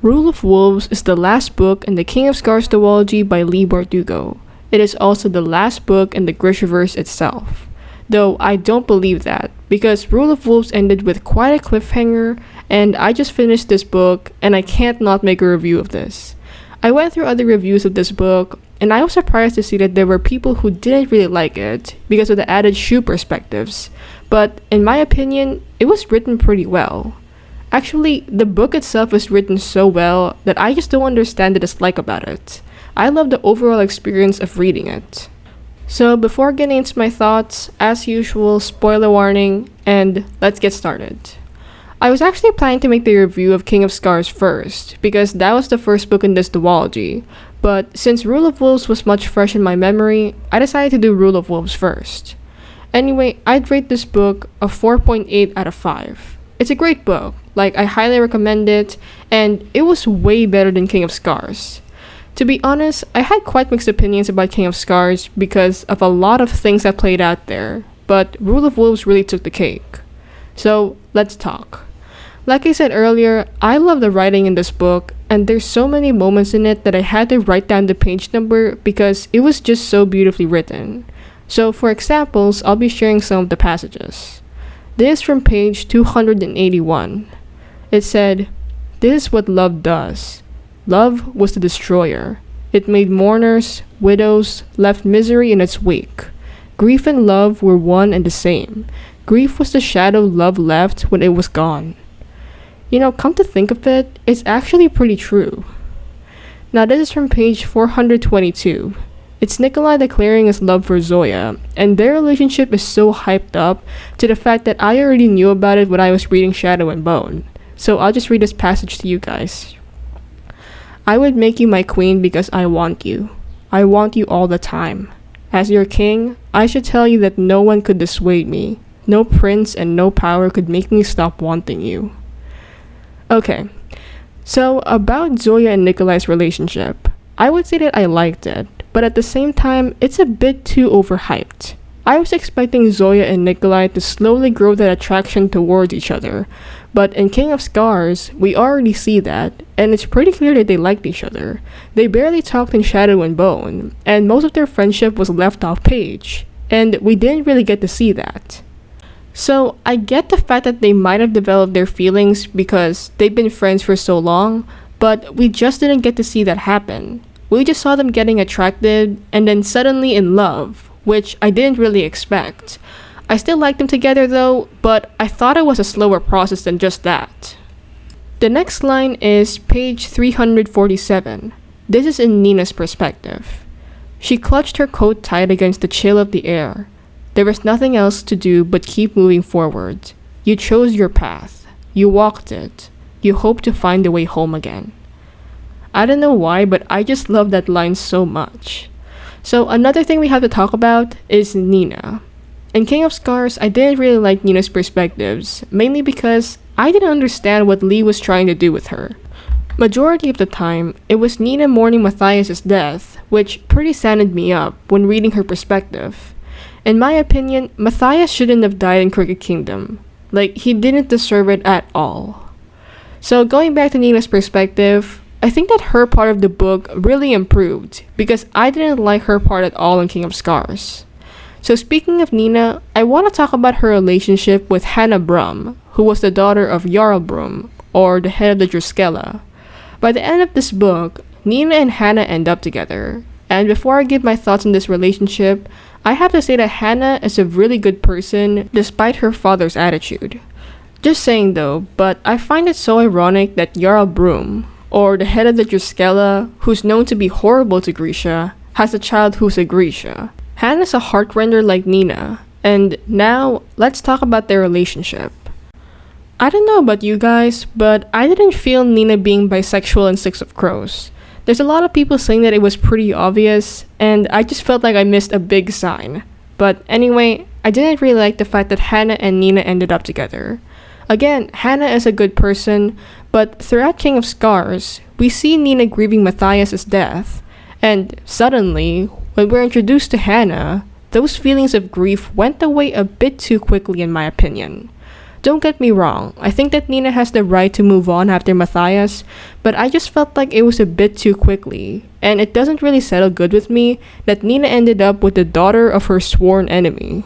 Rule of Wolves is the last book in the King of Scars duology by Leigh Bardugo. It is also the last book in the Grishaverse itself. Though I don't believe that, because Rule of Wolves ended with quite a cliffhanger, and I just finished this book, and I can't not make a review of this. I went through other reviews of this book, and I was surprised to see that there were people who didn't really like it because of the added Shu perspectives, but in my opinion, it was written pretty well. Actually, the book itself was written so well that I just don't understand the dislike about it. I love the overall experience of reading it. So before getting into my thoughts, as usual, spoiler warning, and let's get started. I was actually planning to make the review of King of Scars first, because that was the first book in this duology, but since Rule of Wolves was much fresh in my memory, I decided to do Rule of Wolves first. Anyway, I'd rate this book a 4.8 out of 5. It's a great book, like I highly recommend it, and it was way better than King of Scars. To be honest, I had quite mixed opinions about King of Scars because of a lot of things that played out there, but Rule of Wolves really took the cake. So, let's talk. Like I said earlier, I love the writing in this book, and there's so many moments in it that I had to write down the page number because it was just so beautifully written. So for examples, I'll be sharing some of the passages. This is from page 281. It said, "This is what love does. Love was the destroyer. It made mourners, widows, left misery in its wake. Grief and love were one and the same. Grief was the shadow love left when it was gone." You know, come to think of it, it's actually pretty true. Now this is from page 422. It's Nikolai declaring his love for Zoya, and their relationship is so hyped up to the fact that I already knew about it when I was reading Shadow and Bone. So I'll just read this passage to you guys. "I would make you my queen because I want you. I want you all the time. As your king, I should tell you that no one could dissuade me. No prince and no power could make me stop wanting you." Okay, so about Zoya and Nikolai's relationship, I would say that I liked it, but at the same time, it's a bit too overhyped. I was expecting Zoya and Nikolai to slowly grow that attraction towards each other, but in King of Scars, we already see that, and it's pretty clear that they liked each other. They barely talked in Shadow and Bone, and most of their friendship was left off page, and we didn't really get to see that. So I get the fact that they might have developed their feelings because they've been friends for so long, but we just didn't get to see that happen. We just saw them getting attracted and then suddenly in love, which I didn't really expect. I still liked them together though, but I thought it was a slower process than just that. The next line is page 347. This is in Nina's perspective. "She clutched her coat tight against the chill of the air. There was nothing else to do but keep moving forward. You chose your path. You walked it. You hope to find the way home again." I don't know why, but I just love that line so much. So another thing we have to talk about is Nina. In King of Scars, I didn't really like Nina's perspectives, mainly because I didn't understand what Leigh was trying to do with her. Majority of the time, it was Nina mourning Matthias' death, which pretty sanded me up when reading her perspective. In my opinion, Matthias shouldn't have died in Crooked Kingdom. Like, he didn't deserve it at all. So going back to Nina's perspective, I think that her part of the book really improved because I didn't like her part at all in King of Scars. So speaking of Nina, I want to talk about her relationship with Hannah Brum, who was the daughter of Jarl Brum, or the head of the Druskella. By the end of this book, Nina and Hannah end up together. And before I give my thoughts on this relationship, I have to say that Hannah is a really good person despite her father's attitude. Just saying though, but I find it so ironic that Jarl Brum, or the head of the Druskella, who's known to be horrible to Grisha, has a child who's a Grisha. Hannah's a heartrender like Nina, and now let's talk about their relationship. I don't know about you guys, but I didn't feel Nina being bisexual in Six of Crows. There's a lot of people saying that it was pretty obvious, and I just felt like I missed a big sign. But anyway, I didn't really like the fact that Hannah and Nina ended up together. Again, Hannah is a good person, but throughout King of Scars, we see Nina grieving Matthias' death, and suddenly, when we're introduced to Hannah, those feelings of grief went away a bit too quickly in my opinion. Don't get me wrong, I think that Nina has the right to move on after Matthias, but I just felt like it was a bit too quickly, and it doesn't really settle good with me that Nina ended up with the daughter of her sworn enemy.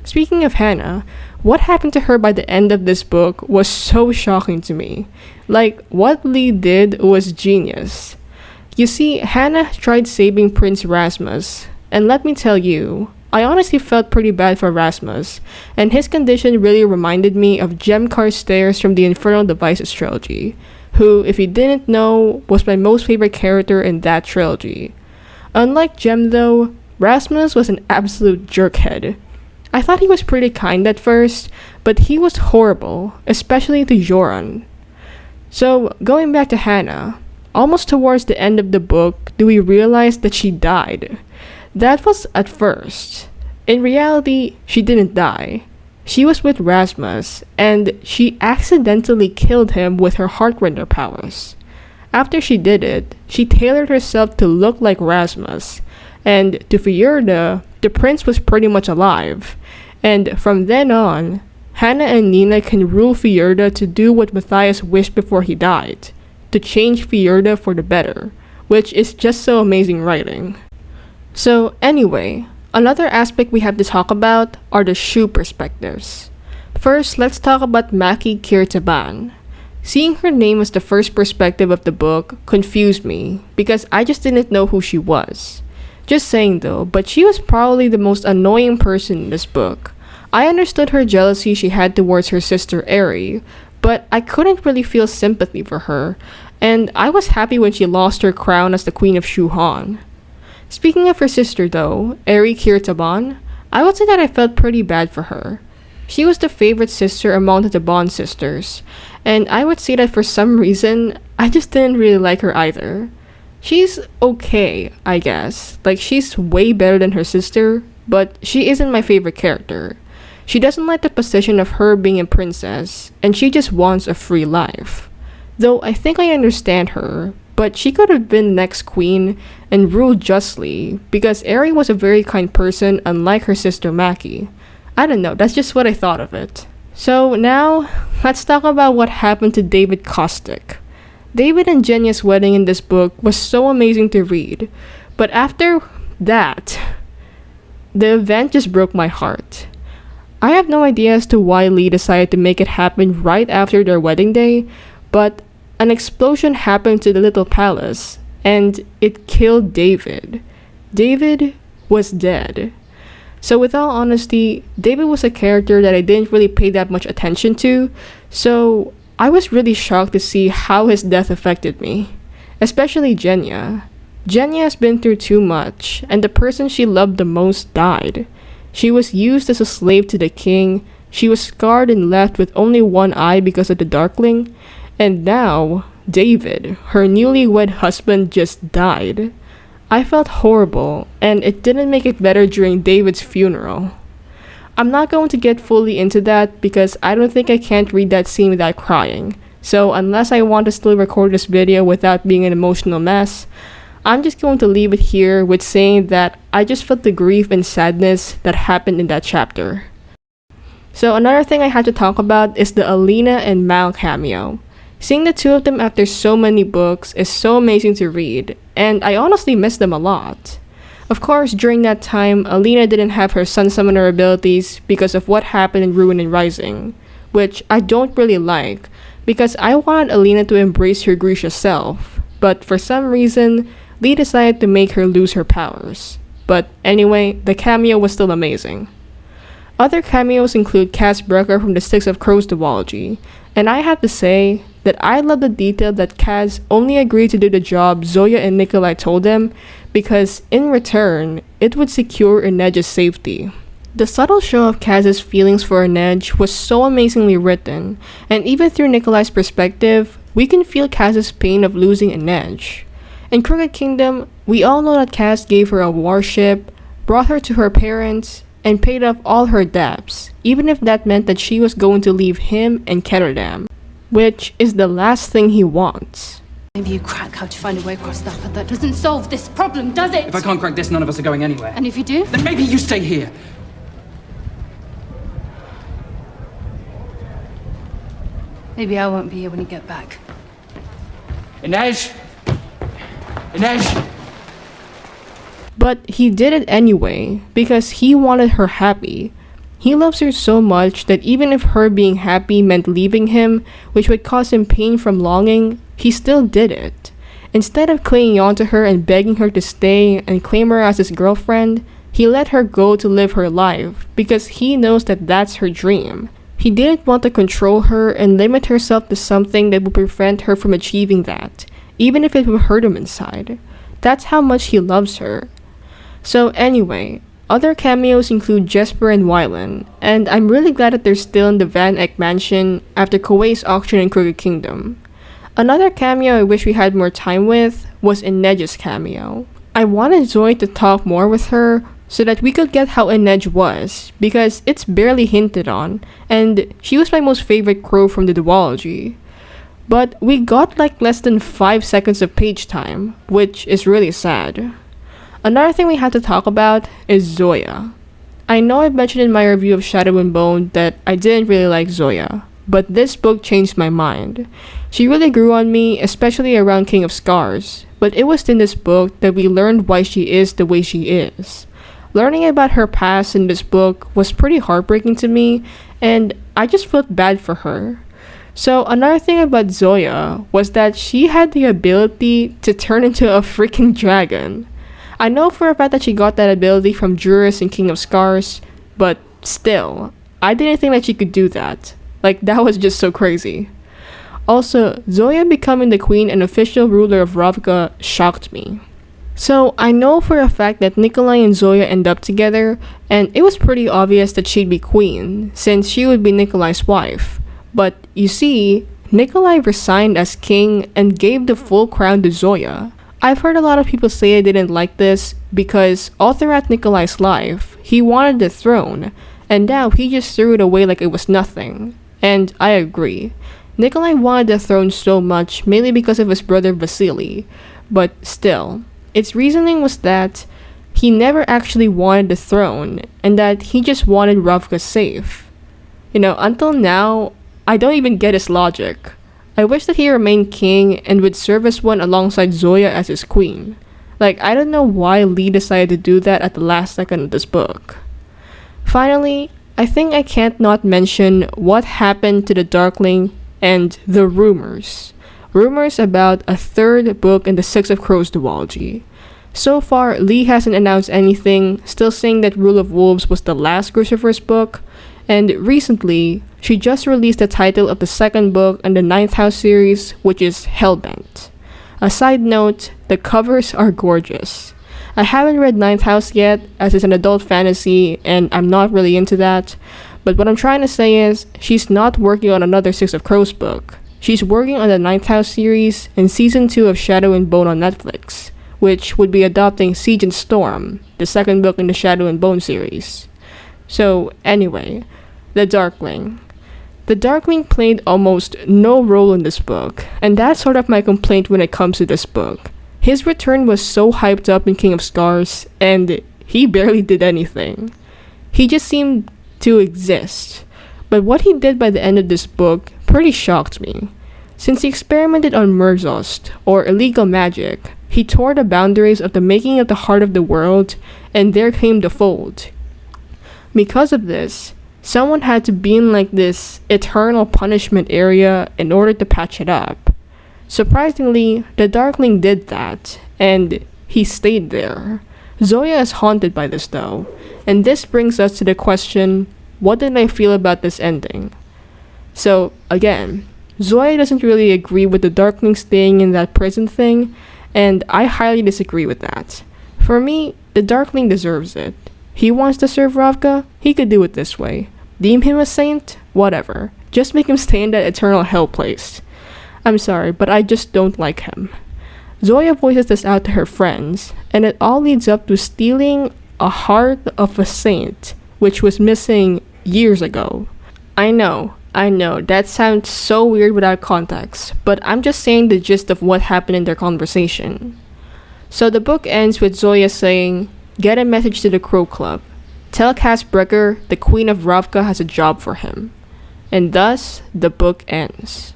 Speaking of Hannah, what happened to her by the end of this book was so shocking to me. Like, what Leigh did was genius. You see, Hannah tried saving Prince Rasmus, and let me tell you, I honestly felt pretty bad for Rasmus, and his condition really reminded me of Jem Carstairs from the Infernal Devices trilogy, who, if you didn't know, was my most favorite character in that trilogy. Unlike Jem though, Rasmus was an absolute jerkhead. I thought he was pretty kind at first, but he was horrible, especially to Joran. So, going back to Hannah, almost towards the end of the book do we realize that she died. That was at first. In reality, she didn't die. She was with Rasmus, and she accidentally killed him with her Heartrender powers. After she did it, she tailored herself to look like Rasmus, and to Fjorda, the prince was pretty much alive. And from then on, Hannah and Nina can rule Fjorda to do what Matthias wished before he died, to change Fjorda for the better, which is just so amazing writing. So anyway, another aspect we have to talk about are the Shu perspectives. First, let's talk about Maki Kir-Taban. Seeing her name as the first perspective of the book confused me because I just didn't know who she was. Just saying though, but she was probably the most annoying person in this book. I understood her jealousy she had towards her sister Eri, but I couldn't really feel sympathy for her, and I was happy when she lost her crown as the Queen of Shu Han. Speaking of her sister though, Eri Kir-Taban, I would say that I felt pretty bad for her. She was the favorite sister among the Taban sisters, and I would say that for some reason, I just didn't really like her either. She's okay, I guess. Like, she's way better than her sister, but she isn't my favorite character. She doesn't like the position of her being a princess, and she just wants a free life. Though I think I understand her, but she could have been next queen and ruled justly, because Eri was a very kind person unlike her sister Maki. I don't know, that's just what I thought of it. So now, let's talk about what happened to David Kostyk. David and Genya's wedding in this book was so amazing to read, but after that, the event just broke my heart. I have no idea as to why Leigh decided to make it happen right after their wedding day, but an explosion happened to the little palace, and it killed David. David was dead. So with all honesty, David was a character that I didn't really pay that much attention to, so I was really shocked to see how his death affected me. Especially Genya. Genya has been through too much, and the person she loved the most died. She was used as a slave to the king, she was scarred and left with only one eye because of the Darkling, and now, David, her newlywed husband, just died. I felt horrible, and it didn't make it better during David's funeral. I'm not going to get fully into that because I don't think I can't read that scene without crying. So unless I want to still record this video without being an emotional mess, I'm just going to leave it here with saying that I just felt the grief and sadness that happened in that chapter. So another thing I had to talk about is the Alina and Mal cameo. Seeing the two of them after so many books is so amazing to read, and I honestly miss them a lot. Of course, during that time, Alina didn't have her Sun Summoner abilities because of what happened in Ruin and Rising, which I don't really like, because I wanted Alina to embrace her Grisha self, but for some reason, Leigh decided to make her lose her powers. But anyway, the cameo was still amazing. Other cameos include Cass Brekker from the Six of Crows duology, and I have to say that I love the detail that Cass only agreed to do the job Zoya and Nikolai told him because, in return, it would secure Inej's safety. The subtle show of Cass's feelings for Inej was so amazingly written, and even through Nikolai's perspective, we can feel Cass's pain of losing Inej. In Crooked Kingdom, we all know that Cass gave her a warship, brought her to her parents, and paid off all her debts, even if that meant that she was going to leave him and Ketterdam, which is the last thing he wants. Maybe you crack how to find a way across that, but that doesn't solve this problem, does it? If I can't crack this, none of us are going anywhere. And if you do? Then maybe you stay here. Maybe I won't be here when you get back. Inej! Inej! But he did it anyway, because he wanted her happy. He loves her so much that even if her being happy meant leaving him, which would cause him pain from longing, he still did it. Instead of clinging on to her and begging her to stay and claim her as his girlfriend, he let her go to live her life, because he knows that that's her dream. He didn't want to control her and limit herself to something that would prevent her from achieving that, even if it would hurt him inside. That's how much he loves her. So anyway, other cameos include Jesper and Wylan, and I'm really glad that they're still in the Van Eyck mansion after Kuwei's auction in Crooked Kingdom. Another cameo I wish we had more time with was Inej's cameo. I wanted Zoya to talk more with her so that we could get how Inej was, because it's barely hinted on, and she was my most favorite crow from the duology. But we got like less than 5 seconds of page time, which is really sad. Another thing we have to talk about is Zoya. I know I mentioned in my review of Shadow and Bone that I didn't really like Zoya, but this book changed my mind. She really grew on me, especially around King of Scars, but it was in this book that we learned why she is the way she is. Learning about her past in this book was pretty heartbreaking to me, and I just felt bad for her. So another thing about Zoya was that she had the ability to turn into a freaking dragon. I know for a fact that she got that ability from Juris in King of Scars, but still, I didn't think that she could do that. Like, that was just so crazy. Also, Zoya becoming the queen and official ruler of Ravka shocked me. So, I know for a fact that Nikolai and Zoya end up together, and it was pretty obvious that she'd be queen, since she would be Nikolai's wife. But, you see, Nikolai resigned as king and gave the full crown to Zoya. I've heard a lot of people say I didn't like this because all throughout Nikolai's life, he wanted the throne, and now he just threw it away like it was nothing. And I agree. Nikolai wanted the throne so much mainly because of his brother Vasily, but still, its reasoning was that he never actually wanted the throne and that he just wanted Ravka safe. Until now, I don't even get his logic. I wish that he remained king and would serve as one alongside Zoya as his queen. Like, I don't know why Leigh decided to do that at the last second of this book. Finally, I think I can't not mention what happened to the Darkling and the rumors. Rumors about a third book in the Six of Crows duology. So far, Leigh hasn't announced anything, still saying that Rule of Wolves was the last Crucifer's book, and recently, she just released the title of the second book in the Ninth House series, which is Hellbent. A side note, the covers are gorgeous. I haven't read Ninth House yet, as it's an adult fantasy, and I'm not really into that, but what I'm trying to say is, she's not working on another Six of Crows book. She's working on the Ninth House series and Season 2 of Shadow and Bone on Netflix, which would be adopting Siege and Storm, the second book in the Shadow and Bone series. So, anyway, the Darkling. The Darkling played almost no role in this book, and that's sort of my complaint when it comes to this book. His return was so hyped up in King of Scars, and he barely did anything. He just seemed to exist. But what he did by the end of this book pretty shocked me. Since he experimented on Murzost, or illegal magic, he tore the boundaries of the making of the heart of the world, and there came the fold. Because of this, someone had to be in like this eternal punishment area in order to patch it up. Surprisingly, the Darkling did that, and he stayed there. Zoya is haunted by this though, and this brings us to the question, what did I feel about this ending? So, again, Zoya doesn't really agree with the Darkling staying in that prison thing, and I highly disagree with that. For me, the Darkling deserves it. He wants to serve Ravka, he could do it this way. Deem him a saint? Whatever. Just make him stay in that eternal hell place. I'm sorry, but I just don't like him. Zoya voices this out to her friends, and it all leads up to stealing a heart of a saint, which was missing years ago. I know, that sounds so weird without context, but I'm just saying the gist of what happened in their conversation. So the book ends with Zoya saying, "Get a message to the Crow Club. Tell Brekker the Queen of Ravka has a job for him." And thus, the book ends.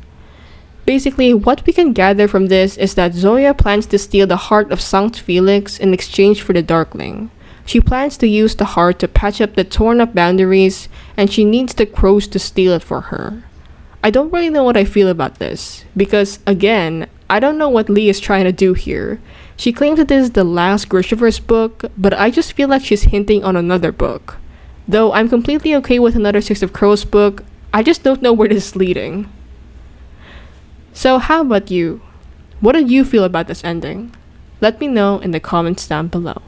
Basically, what we can gather from this is that Zoya plans to steal the heart of Sankt Felix in exchange for the Darkling. She plans to use the heart to patch up the torn up boundaries, and she needs the crows to steal it for her. I don't really know what I feel about this, because again, I don't know what Leigh is trying to do here. She claims that this is the last Grishaverse book, but I just feel like she's hinting on another book. Though I'm completely okay with another Six of Crows book, I just don't know where this is leading. So how about you? What did you feel about this ending? Let me know in the comments down below.